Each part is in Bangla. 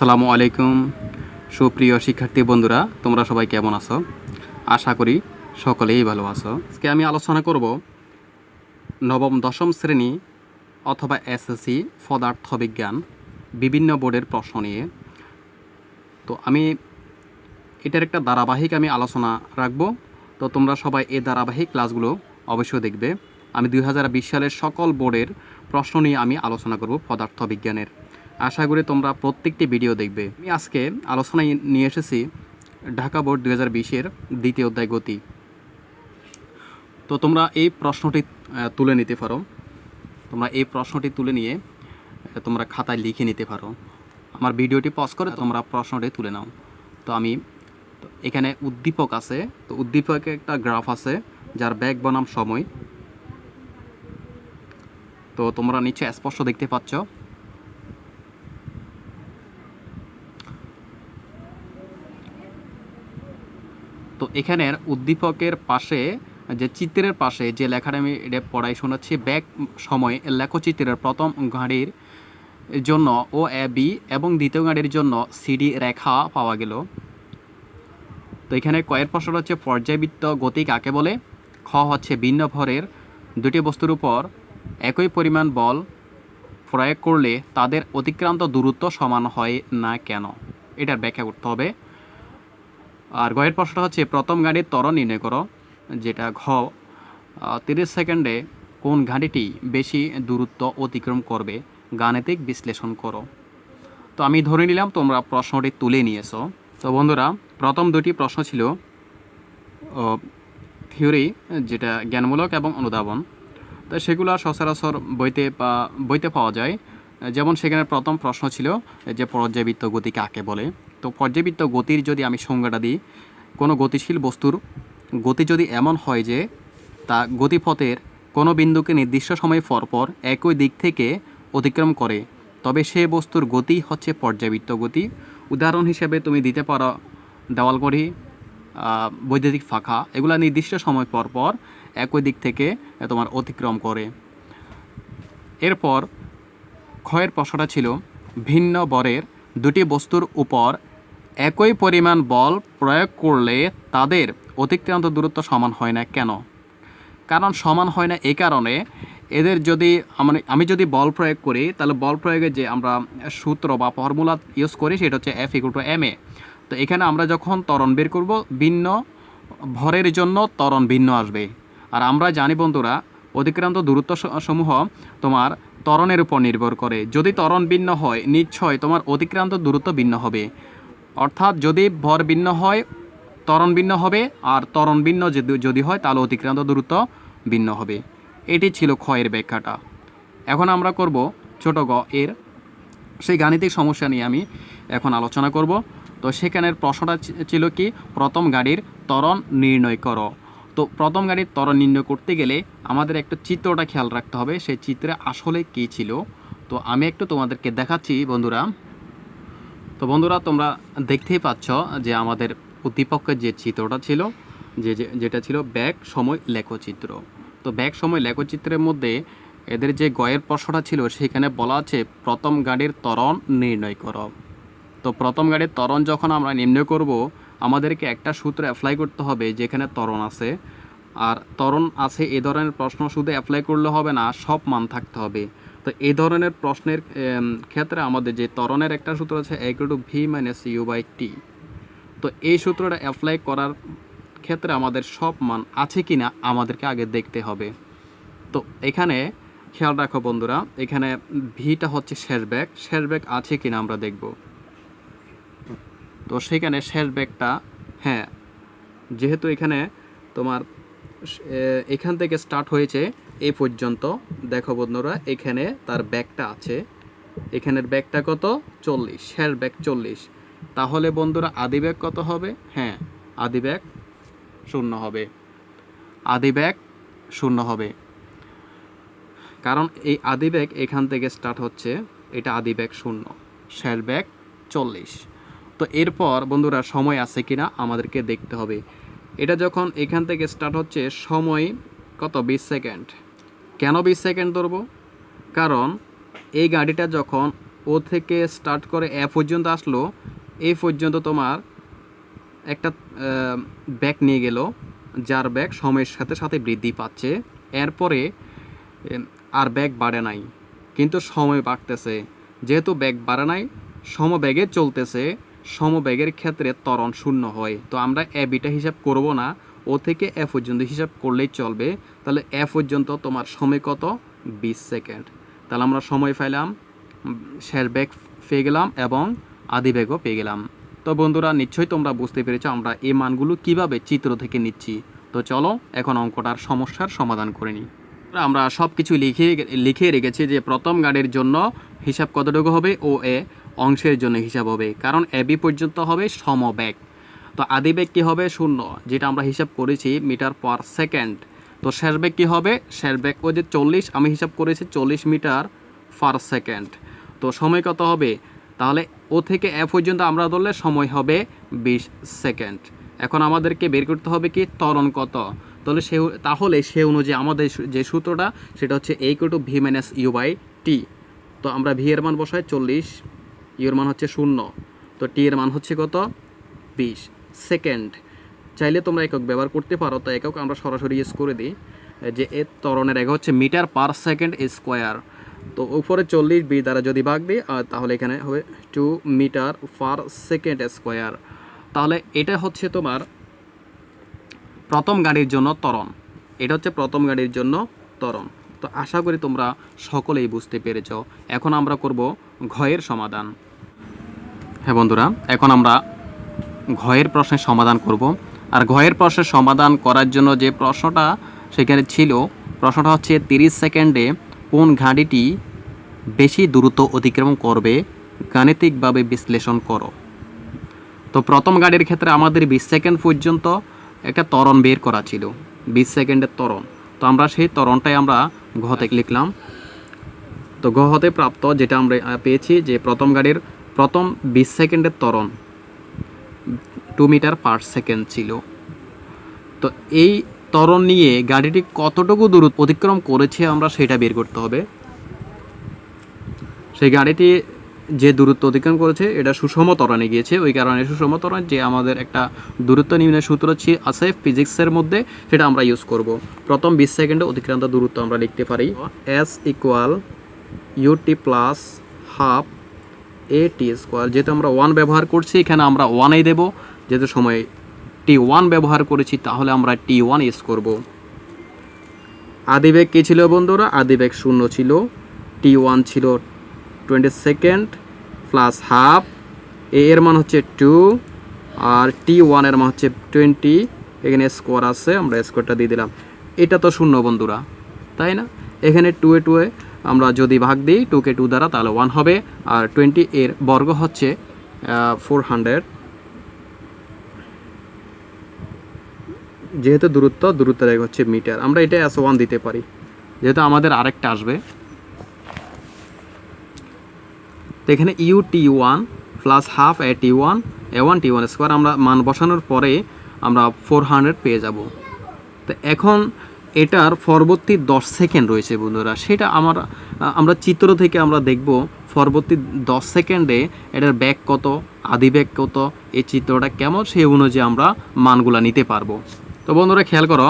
আসসালামু আলাইকুম সুপ্রিয় শিক্ষার্থী বন্ধুরা, তোমরা সবাই কেমন আছো? আশা করি সকলেই ভালো আছো। আজকে আমি আলোচনা করব নবম দশম শ্রেণী অথবা এসএসসি পদার্থবিজ্ঞান বিভিন্ন বোর্ডের প্রশ্ন নিয়ে। তো আমি এটার একটা ধারাবাহিক আলোচনা রাখবো। তো তোমরা সবাই এই ধারাবাহিক ক্লাসগুলো অবশ্যই দেখবে। আমি 2020 সালের সকল বোর্ডের প্রশ্ন নিয়ে আমি আলোচনা করব পদার্থবিজ্ঞানের। আশা করি তোমরা প্রত্যেকটি ভিডিও দেখবে। আমি আজকে আলোচনায় নিয়ে এসেছি ঢাকা বোর্ড 2020-এর দ্বিতীয় অধ্যায় গতি। তো তোমরা এই প্রশ্নটি তুলে নিতে পারো। তোমরা এই প্রশ্নটি তুলে নিয়ে তোমরা খাতায় লিখে নিতে পারো। আমার ভিডিওটি পজ করে তোমরা প্রশ্নটি তুলে নাও। তো আমি এখানে উদ্দীপক আছে, তো উদ্দীপকে একটা গ্রাফ আছে যার ব্যাগ বনাম সময়। তো তোমরা নিচে স্পষ্ট দেখতে পাচ্ছ। তো এখানের উদ্দীপকের পাশে যে চিত্রের পাশে যে লেখাটা আমি এটা পড়াই শোনাচ্ছি, ব্যাগ সময় লেখচিত্রের প্রথম গাড়ির জন্য ও এ বি এবং দ্বিতীয় গাড়ির জন্য সিডি রেখা পাওয়া গেল। তো এখানে কয়ের প্রশ্ন হচ্ছে পর্যায়বৃত্ত গতি কাকে বলে? খ হচ্ছে ভিন্ন ভরের দুটি বস্তুর উপর একই পরিমাণ বল প্রয়োগ করলে তাদের অতিক্রান্ত দূরত্ব সমান হয় না কেন? এটার ব্যাখ্যা করতে হবে। আর গয়ের প্রশ্নটা হচ্ছে প্রথম গাড়ির ত্বরণ নির্ণয় করো, যেটা ঘ 30 সেকেন্ডে কোন গাড়িটি বেশি দূরত্ব অতিক্রম করবে গাণিতিক বিশ্লেষণ করো। তো আমি ধরে নিলাম তোমরা প্রশ্নটি তুলে নিয়েছো। তো বন্ধুরা, প্রথম দুটি প্রশ্ন ছিল থিওরি, যেটা জ্ঞানমূলক এবং অনুধাবন। তো সেগুলো সচরাচর বইতে পাওয়া যায়। যেমন সেখানে প্রথম প্রশ্ন ছিল যে পর্যায়বৃত্ত গতি কাকে বলে। তো পর্যায়বৃত্ত গতির যদি আমি সংজ্ঞাটা দিই, কোনো গতিশীল বস্তুর গতি যদি এমন হয় যে তা গতিপথের কোনো বিন্দুকে নির্দিষ্ট সময় পরপর একই দিক থেকে অতিক্রম করে, তবে সে বস্তুর গতি হচ্ছে পর্যায়বৃত্ত গতি। উদাহরণ হিসেবে তুমি দিতে পারো দেওয়ালঘড়ি, বৈদ্যুতিক ফাঁকা, এগুলা নির্দিষ্ট সময় পরপর একই দিক থেকে তোমার অতিক্রম করে। এরপর ক্ষয়ের প্রশ্নটা ছিল ভিন্ন ভরের দুটি বস্তুর উপর একই পরিমাণ বল প্রয়োগ করলে তাদের অতিক্রান্ত দূরত্ব সমান হয় না কেন? কারণ সমান হয় না এই কারণে, এদের যদি আমি যদি বল প্রয়োগ করি, তাহলে বল প্রয়োগে যে আমরা সূত্র বা ফর্মুলা ইউজ করি সেটা হচ্ছে F=ma। তো এখানে আমরা যখন ত্বরণ বের করব, ভিন্ন ভরের জন্য ত্বরণ ভিন্ন আসবে। আর আমরা জানি বন্ধুরা, অতিক্রান্ত দূরত্ব সমূহ তোমার ত্বরণের উপর নির্ভর করে। যদি ত্বরণ ভিন্ন হয়, নিশ্চয় তোমার অতিক্রান্ত দূরত্ব ভিন্ন হবে। অর্থাৎ যদি ভর ভিন্ন হয় ত্বরণ ভিন্ন হবে, আর ত্বরণ ভিন্ন যদি হয় তাহলে অতিক্রান্ত দূরত্ব ভিন্ন হবে। এটি ছিল ক্ষয়ের ব্যাখ্যাটা। এখন আমরা করব ছোট গ এর সেই গাণিতিক সমস্যা নিয়ে আমি এখন আলোচনা করব। তো সেখানের প্রশ্নটা ছিল কি, প্রথম গাড়ির ত্বরণ নির্ণয় করো। তো প্রথম গাড়ির ত্বরণ নির্ণয় করতে গেলে আমাদের একটা চিত্রটা খেয়াল রাখতে হবে, সেই চিত্রে আসলে কী ছিল। তো আমি একটু তোমাদেরকে দেখাচ্ছি বন্ধুরা। তো বন্ধুরা, তোমরা দেখতেই পাচ্ছ যে আমাদের উদ্দীপকের যে চিত্রটা ছিল, যেটা ছিল ব্যাগ সময় লেখচিত্র। তো ব্যাগ সময় লেখচিত্রের মধ্যে এদের যে গয়ের প্রশ্নটা ছিল সেখানে বলা আছে প্রথম গাড়ির ত্বরণ নির্ণয় করো। তো প্রথম গাড়ির ত্বরণ যখন আমরা নির্ণয় করব, আমাদেরকে একটা সূত্র অ্যাপ্লাই করতে হবে যেখানে ত্বরণ আছে। আর ত্বরণ আছে এই ধরনের প্রশ্ন শুধু অ্যাপ্লাই করলে হবে না, সব মান থাকতে হবে। তো এই ধরনের প্রশ্নের ক্ষেত্রে আমাদের যে ত্বরণের একটা সূত্র আছে A=V - U/T। তো এই সূত্রটা অ্যাপ্লাই করার ক্ষেত্রে আমাদের সব মান আছে কি না আমাদেরকে আগে দেখতে হবে। তো এখানে খেয়াল রাখো বন্ধুরা, এখানে ভিটা হচ্ছে শেষ ব্যাগ আছে কি না আমরা দেখব। তো সেখানে শেষ ব্যাগটা, হ্যাঁ, যেহেতু এখানে তোমার এখান থেকে স্টার্ট হয়েছে এই পর্যন্ত, দেখো বন্ধুরা এখানে তার ব্যাগটা আছে। এখানের ব্যাগটা কত? 40, শেষ ব্যাগ 40। তাহলে বন্ধুরা আদি ব্যাগ কত হবে? হ্যাঁ, আদি ব্যাগ 0 হবে। আদি ব্যাগ 0 হবে, কারণ এই আদি ব্যাগ এখান থেকে স্টার্ট হচ্ছে, এটা আদি ব্যাগ 0, শেষ ব্যাগ 40। তো এরপর বন্ধুরা সময় আছে কিনা আমাদেরকে দেখতে হবে। এটা যখন এখান থেকে স্টার্ট হচ্ছে, সময় কত? 20 সেকেন্ড। কেন 20 সেকেন্ড ধরবো? কারণ এই গাড়িটা যখন ও থেকে স্টার্ট করে এ পর্যন্ত আসলো, এই পর্যন্ত তোমার একটা ব্যাগ নিয়ে গেল, যার ব্যাগ সময়ের সাথে সাথে বৃদ্ধি পাচ্ছে। এরপরে আর ব্যাগ বাড়ে নাই, কিন্তু সময় বাড়তেছে। যেহেতু ব্যাগ বাড়ে নাই, সমবেগে চলতেছে, সমবেগের ক্ষেত্রে ত্বরণ শূন্য হয়। তো আমরা এ বিটা হিসাব করব না, ও থেকে এ পর্যন্ত হিসাব করলেই চলবে। তাহলে এ পর্যন্ত তোমার সময় কত? 20 সেকেন্ড। তাহলে আমরা সময় পাইলাম, শেষ ব্যাগ পেয়ে গেলাম এবং আদি ব্যাগও পেয়ে গেলাম। তো বন্ধুরা, নিশ্চয়ই তোমরা বুঝতে পেরেছো আমরা এই মানগুলো কিভাবে চিত্র থেকে নিচ্ছি। তো চলো এখন অঙ্কটার সমস্যার সমাধান করে নিই। আমরা সব কিছু লিখে রেখেছি যে প্রথম গাড়ির জন্য হিসাব কতটুকু হবে, ও এ অংশের জন্য হিসাব হবে, কারণ এ বি পর্যন্ত হবে সমবেগ। তো আদি বেগ কী হবে? 0, যেটা আমরা হিসাব করেছি মিটার পার সেকেন্ড। তো শেষ বেগ কী হবে? শেষ বেগ ওই যে 40, আমি হিসাব করেছি 40 মিটার পার সেকেন্ড। তো সময় কত হবে? তাহলে ও থেকে এ পর্যন্ত আমরা ধরলে সময় হবে 20 সেকেন্ড। এখন আমাদেরকে বের করতে হবে কি ত্বরণ কত। তাহলে সে অনুযায়ী আমাদের যে সূত্রটা সেটা হচ্ছে V minus you by T. তো আমরা ভি এর মান বসাই 40, ইউ এর মান হচ্ছে 0, তো টি এর মান হচ্ছে কত? 20 সেকেন্ড। চাইলে তোমরা একক ব্যবহার করতে পারো, তো একক আমরা সরাসরি ইউজ করে দিই যে এর ত্বরণের একক হচ্ছে মিটার পার সেকেন্ড স্কোয়ার। তো উপরে 40 বি দ্বারা যদি ভাগ দিই তাহলে এখানে হবে 2 মিটার পার সেকেন্ড স্কোয়ার। তাহলে এটা হচ্ছে তোমার প্রথম গাড়ির জন্য ত্বরণ। এটা হচ্ছে প্রথম গাড়ির জন্য ত্বরণ। তো আশা করি তোমরা সকলেই বুঝতে পেরেছ। এখন আমরা করব ঘয়ের সমাধান। হ্যাঁ বন্ধুরা, এখন আমরা ঘয়ের প্রশ্নের সমাধান করব। আর ঘয়ের প্রশ্নের সমাধান করার জন্য যে প্রশ্নটা সেখানে ছিল, প্রশ্নটা হচ্ছে 30 সেকেন্ডে কোন গাড়িটি বেশি দূরত্ব অতিক্রম করবে, গাণিতিকভাবে বিশ্লেষণ করো। তো প্রথম গাড়ির ক্ষেত্রে আমাদের 20 সেকেন্ড পর্যন্ত একটা ত্বরণ বের করা ছিল, 20 সেকেন্ডের ত্বরণ। তো আমরা সেই ত্বরণটাই আমরা ঘ থেকে লিখলাম। তো ঘ হতে প্রাপ্ত যেটা আমরা পেয়েছি যে প্রথম গাড়ির প্রথম 20 সেকেন্ডের ত্বরণ 2 মিটার পার সেকেন্ড ছিল। তো এই ত্বরণ নিয়ে গাড়িটি কতটুকু দূরত্ব অতিক্রম করেছে আমরা সেটা বের করতে হবে। সেই গাড়িটি যে দূরত্ব অতিক্রম করেছে এটা সুষম ত্বরণে গিয়েছে, ওই কারণে সুষম ত্বরণ যে আমাদের একটা দূরত্ব নির্ণয়ের সূত্র আছে ফিজিক্সের মধ্যে, সেটা আমরা ইউজ করব। প্রথম 20 সেকেন্ডে অতিক্রান্ত দূরত্ব আমরা লিখতে পারি S equal UT plus half A T square. যেহেতু আমরা 1 ব্যবহার করছি, এখানে আমরা 1এই দেব। যেহেতু সময় T1 ব্যবহার করেছি, তাহলে আমরা T1 ইউজ করব। আদিবেগ কী ছিল বন্ধুরা? আদিবেগ 0 ছিল, T1 ছিল 20 সেকেন্ড প্লাস হাফ, এর মান হচ্ছে 2 আর T1 এর মান হচ্ছে 20। এখানে স্কোয়ার আছে, আমরা স্কোয়ারটা দিয়ে দিলাম। এটা তো 0 বন্ধুরা, তাই না? এখানে 2 এ আমরা যদি ভাগ দিই 2কে 2 দ্বারা, তাহলে 1 হবে। আর 20 এর বর্গ হচ্ছে 400। যেহেতু দূরত্বের এক হচ্ছে মিটার, আমরা এটা S1 দিতে পারি, যেহেতু আমাদের আরেকটা আসবে। তো এখানে UT1 plus half A1 T1 square আমরা মান বসানোর পরে আমরা 400 পেয়ে যাব। তো এখন এটার পরবর্তী 10 সেকেন্ড রয়েছে বন্ধুরা, সেটা আমরা চিত্র থেকে আমরা দেখব পরবর্তী 10 সেকেন্ডে এটার ব্যাগ কত, আদি ব্যাগ কত, এই চিত্রটা কেমন, সেই অনুযায়ী আমরা মানগুলা নিতে পারবো। তো বন্ধুরা খেয়াল করো,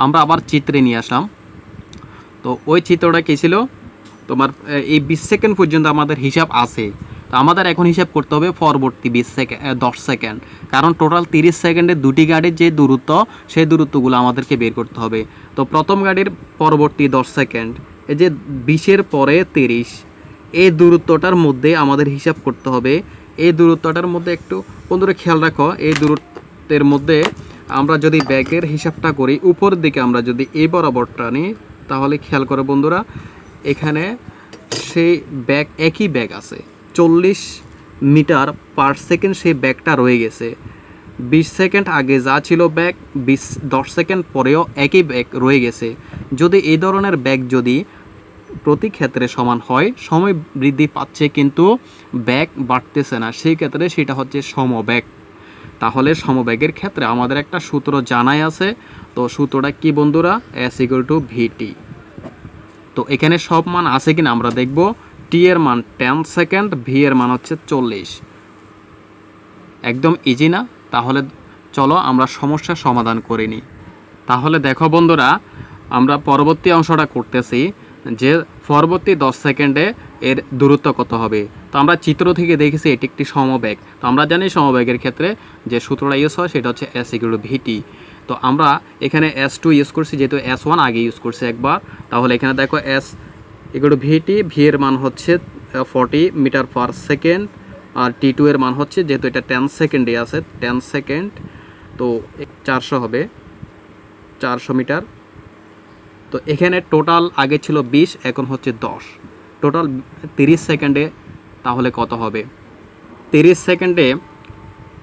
আমরা আবার চিত্রে নিয়ে আসলাম। তো ওই চিত্রটা কী ছিল? তোমার এই 20 সেকেন্ড পর্যন্ত আমাদের হিসাব আছে। তো আমাদের এখন হিসাব করতে হবে পরবর্তী 10 সেকেন্ড, কারণ টোটাল 30 সেকেন্ডে দুটি গাড়ির যে দূরত্ব, সেই দূরত্বগুলো আমাদেরকে বের করতে হবে। তো প্রথম গাড়ির পরবর্তী 10 সেকেন্ড, এই যে 20-এর পরে 30, এই দূরত্বটার মধ্যে আমাদের হিসাব করতে হবে। এই দূরত্বটার মধ্যে একটু বন্ধুরা খেয়াল রাখো, এই দূরত্বের মধ্যে আমরা যদি ব্যাগের হিসাবটা করি, উপর দিকে আমরা যদি এই বরাবরটা নিই, তাহলে খেয়াল করো বন্ধুরা, এখানে সেই ব্যাগ একই ব্যাগ আছে 40 মিটার পার সেকেন্ড, সেই ব্যাগটা রয়ে গেছে। 20 সেকেন্ড আগে যা ছিল ব্যাগ, 10 সেকেন্ড পরেও একই ব্যাগ রয়ে গেছে। যদি এই ধরনের ব্যাগ যদি প্রতি ক্ষেত্রে সমান হয়, সময় বৃদ্ধি পাচ্ছে কিন্তু ব্যাগ বাড়তেছে না, সেই ক্ষেত্রে সেটা হচ্ছে সমবেগ। তাহলে সমবেগের ক্ষেত্রে আমাদের একটা সূত্র জানাই আছে। তো সূত্রটা কি বন্ধুরা? S = VT। তো এখানে সব মান আছে কিনা আমরা দেখব। টি এর মান 10 সেকেন্ড, ভি এর মান হচ্ছে 40। একদম ইজি না? তাহলে চলো আমরা সমস্যার সমাধান করে নিই। তাহলে দেখো বন্ধুরা, আমরা পরবর্তী অংশটা করতেছি যে পরবর্তী 10 সেকেন্ডে এর দূরত্ব কত হবে। তো আমরা চিত্র থেকে দেখেছি এটি একটি সমবেগ। তো আমরা জানি সমবেগের ক্ষেত্রে যে সূত্রটা ইউজ হয় সেটা হচ্ছে এস ইকুয়াল টু ভিটি। তো আমরা এখানে S2 ইউজ করছি, যেহেতু S1 আগে ইউজ করছি একবার। তাহলে এখানে দেখো S equal to VT, V এর মান হচ্ছে 40 মিটার পার সেকেন্ড, আর T2 এর মান হচ্ছে, যেহেতু এটা 10 সেকেন্ডে আছে, 10 সেকেন্ড, তো 400 হবে, 400 মিটার। তো এখানে টোটাল আগে ছিল 20, এখন হচ্ছে 10, টোটাল 30 সেকেন্ডে। তাহলে কত হবে? 30 সেকেন্ডে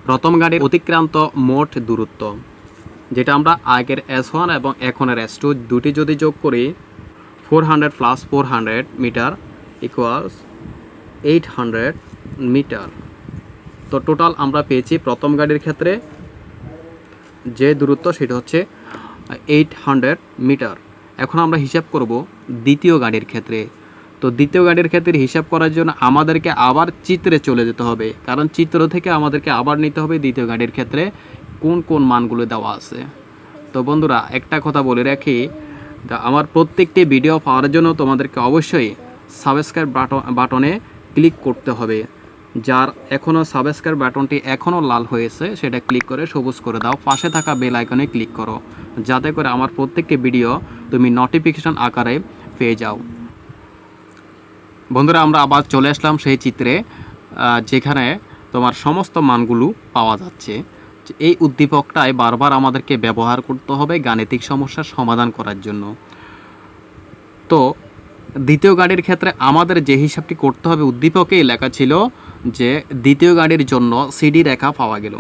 প্রথম গাড়ির অতিক্রান্ত মোট দূরত্ব, যেটা আমরা আগের S1 এবং এখনের S2 দুটি যদি যোগ করি, 400 প্লাস 400 মিটার ইকুয়ালস 800 মিটার। তো টোটাল আমরা পেয়েছি প্রথম গাড়ির ক্ষেত্রে যে দূরত্ব সেটা হচ্ছে 800 মিটার। এখন আমরা হিসাব করব দ্বিতীয় গাড়ির ক্ষেত্রে। তো দ্বিতীয় গাড়ির ক্ষেত্রে হিসাব করার জন্য আমাদেরকে আবার চিত্রে চলে যেতে হবে, কারণ চিত্র থেকে আমাদেরকে আবার নিতে হবে দ্বিতীয় গাড়ির ক্ষেত্রে কোন কোন মানগুলো দেওয়া আছে। তো বন্ধুরা, একটা কথা বলে রাখি, আমার প্রত্যেকটি ভিডিও পাওয়ার জন্য তোমাদেরকে অবশ্যই সাবস্ক্রাইব বাটনে ক্লিক করতে হবে। যার এখনও সাবস্ক্রাইব বাটনটি এখনও লাল হয়েছে সেটা ক্লিক করে সবুজ করে দাও, পাশে থাকা বেল আইকনে ক্লিক করো, যাতে করে আমার প্রত্যেকটি ভিডিও তুমি নোটিফিকেশন আকারে পেয়ে যাও। বন্ধুরা, আমরা আবার চলে আসলাম সেই চিত্রে, যেখানে তোমার সমস্ত মানগুলো পাওয়া যাচ্ছে। এই উদ্দীপকটাই বারবার আমাদেরকে ব্যবহার করতে হবে গাণিতিক সমস্যার সমাধান করার জন্য। তো দ্বিতীয় গাড়ির ক্ষেত্রে আমাদের যে হিসাবটি করতে হবে, উদ্দীপকেই লেখা ছিল যে দ্বিতীয় গাড়ির জন্য সিডি রেখা পাওয়া গেল।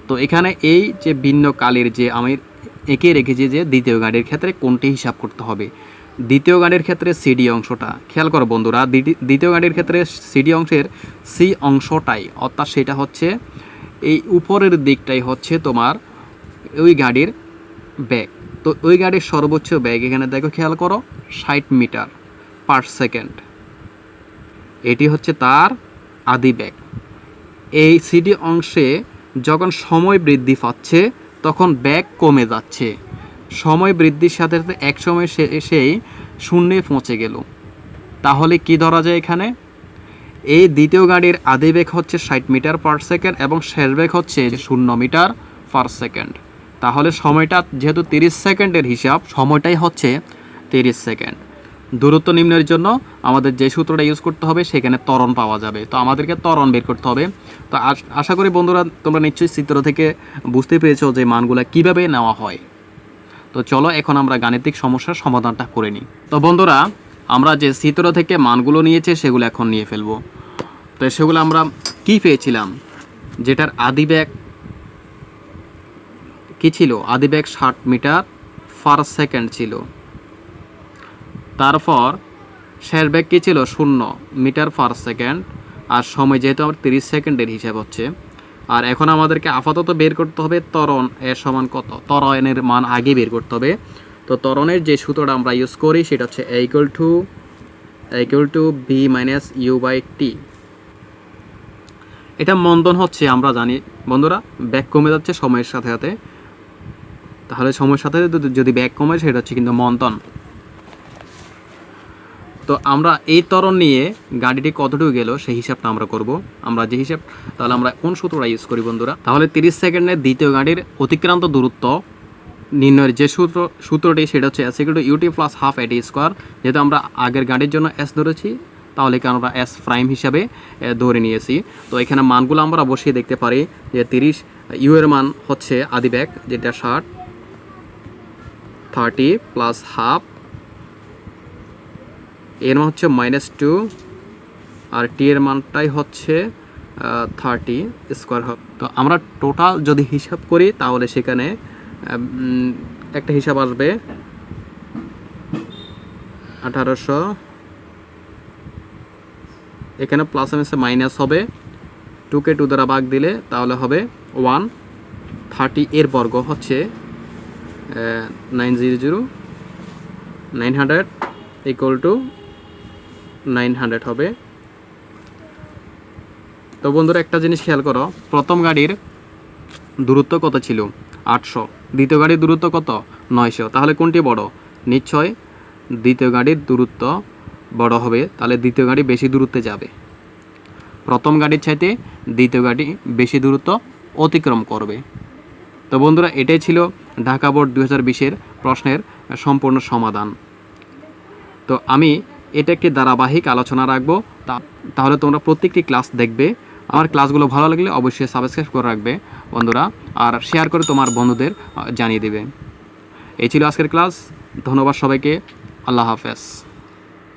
তো এখানে এই যে ভিন্ন কালির যে আমি এঁকে রেখেছি যে দ্বিতীয় গাড়ির ক্ষেত্রে কোনটি হিসাব করতে হবে। দ্বিতীয় গাড়ির ক্ষেত্রে সিডি অংশটা খেয়াল করো বন্ধুরা, দ্বিতীয় গাড়ির ক্ষেত্রে সিডি অংশের সি অংশটাই, অর্থাৎ সেটা হচ্ছে এই উপরের দিকটাই হচ্ছে তোমার ওই গাড়ির ব্যাগ। তো ওই গাড়ির সর্বোচ্চ ব্যাগ এখানে দেখো, খেয়াল করো, 60 মিটার পার সেকেন্ড, এটি হচ্ছে তার আদি ব্যাগ। এই সিডি অংশে যখন সময় বৃদ্ধি পাচ্ছে তখন ব্যাগ কমে যাচ্ছে, সময় বৃদ্ধির সাথে সাথে এক সময় সেই শূন্যে পৌঁছে গেল। তাহলে কি ধরা যায় এখানে? এই দ্বিতীয় গাড়ির আদি বেগ হচ্ছে 60 মিটার পার সেকেন্ড এবং শেষ বেগ হচ্ছে 0 মিটার পার সেকেন্ড। তাহলে সময়টা যেহেতু 30 সেকেন্ডের হিসাব, সময়টাই হচ্ছে 30 সেকেন্ড। দূরত্ব নির্ণয়ের জন্য আমাদের যে সূত্রটা ইউজ করতে হবে সেখানে ত্বরণ পাওয়া যাবে। তো আমাদেরকে ত্বরণ বের করতে হবে। তো আশা করি বন্ধুরা তোমরা নিশ্চয়ই চিত্র থেকে বুঝতে পেরেছো যে মানগুলো কিভাবে নেওয়া হয়। তো চলো এখন আমরা গাণিতিক সমস্যার সমাধানটা করে নিই। তো বন্ধুরা, আমরা যে চিত্র থেকে মানগুলো নিয়েছে সেগুলো এখন নিয়ে ফেলবো। তো সেগুলো আমরা কি পেয়েছিলাম, যেটার আদি বেগ কী ছিল? আদি বেগ 60 মিটার পার সেকেন্ড ছিল। তারপর শেষ বেগ কী ছিল? 0 মিটার পার সেকেন্ড। আর সময় যেহেতু আমার 30 সেকেন্ডের হিসাব হচ্ছে। আর এখন আমাদেরকে আপাতত বের করতে হবে ত্বরণ এর সমান কত। ত্বরণের মান আগে বের করতে হবে। তো ত্বরণের যে সূত্রটা আমরা ইউজ করি সেটা হচ্ছে A equal to B minus U by T। এটা মন্দন হচ্ছে, আমরা জানি বন্ধুরা, ব্যাগ কমে যাচ্ছে সময়ের সাথে সাথে। তাহলে সময়ের সাথে যদি ব্যাগ কমে সেটা হচ্ছে কিন্তু মন্দন। তো আমরা এই ত্বরণ নিয়ে গাড়িটি কতটুকু গেল সেই হিসাবটা আমরা করব। আমরা যে হিসাব, তাহলে আমরা কোন সূত্রটা ইউজ করি বন্ধুরা? তাহলে 30 সেকেন্ডে দ্বিতীয় গাড়ির অতিক্রান্ত দূরত্ব নির্ণয়ের যে সূত্রটি সেটা হচ্ছে S equal to UT plus half AT square. যেহেতু আমরা আগের গাড়ির জন্য S ধরেছি, তাহলে এখানে আমরা S প্রাইম হিসাবে ধরে নিয়েছি। তো এখানে মানগুলো আমরা বসিয়ে দেখতে পারি যে 30 ইউ এর মান হচ্ছে আদি ব্যাগ, যেটা 60, 30 প্লাস হাফ, এর মান হচ্ছে -2, আর টি এর মানটাই হচ্ছে 30 স্কোয়ার হবে। তো আমরা টোটাল যদি হিসাব করি তাহলে সেখানে একটা হিসাব আসবে 1800, এখানে প্লাস এম এসে মাইনাস হবে, 2কে 2 দ্বারা ভাগ দিলে তাহলে হবে 130, এর বর্গ হচ্ছে 900 ইকুয়াল টু 900 হবে। তো বন্ধুরা একটা জিনিস খেয়াল করো, প্রথম গাড়ির দূরত্ব কত ছিল? 800। দ্বিতীয় গাড়ির দূরত্ব কত? 900। তাহলে কোনটি বড়? নিশ্চয় দ্বিতীয় গাড়ির দূরত্ব বড় হবে, তাহলে দ্বিতীয় গাড়ি বেশি দূরত্বে যাবে। প্রথম গাড়ির চাইতে দ্বিতীয় গাড়ি বেশি দূরত্ব অতিক্রম করবে। তো বন্ধুরা এটাই ছিল ঢাকা বোর্ড 2020-এর প্রশ্নের সম্পূর্ণ সমাধান। তো আমি এটা একটি ধারাবাহিক আলোচনা রাখবো, তাহলে তোমরা প্রত্যেকটি ক্লাস দেখবে। আমার ক্লাসগুলো ভালো লাগলে অবশ্যই সাবস্ক্রাইব করে রাখবে বন্ধুরা, আর শেয়ার করে তোমার বন্ধুদের জানিয়ে দেবে। এই ছিল আজকের ক্লাস। ধন্যবাদ সবাইকে। আল্লাহ হাফেজ।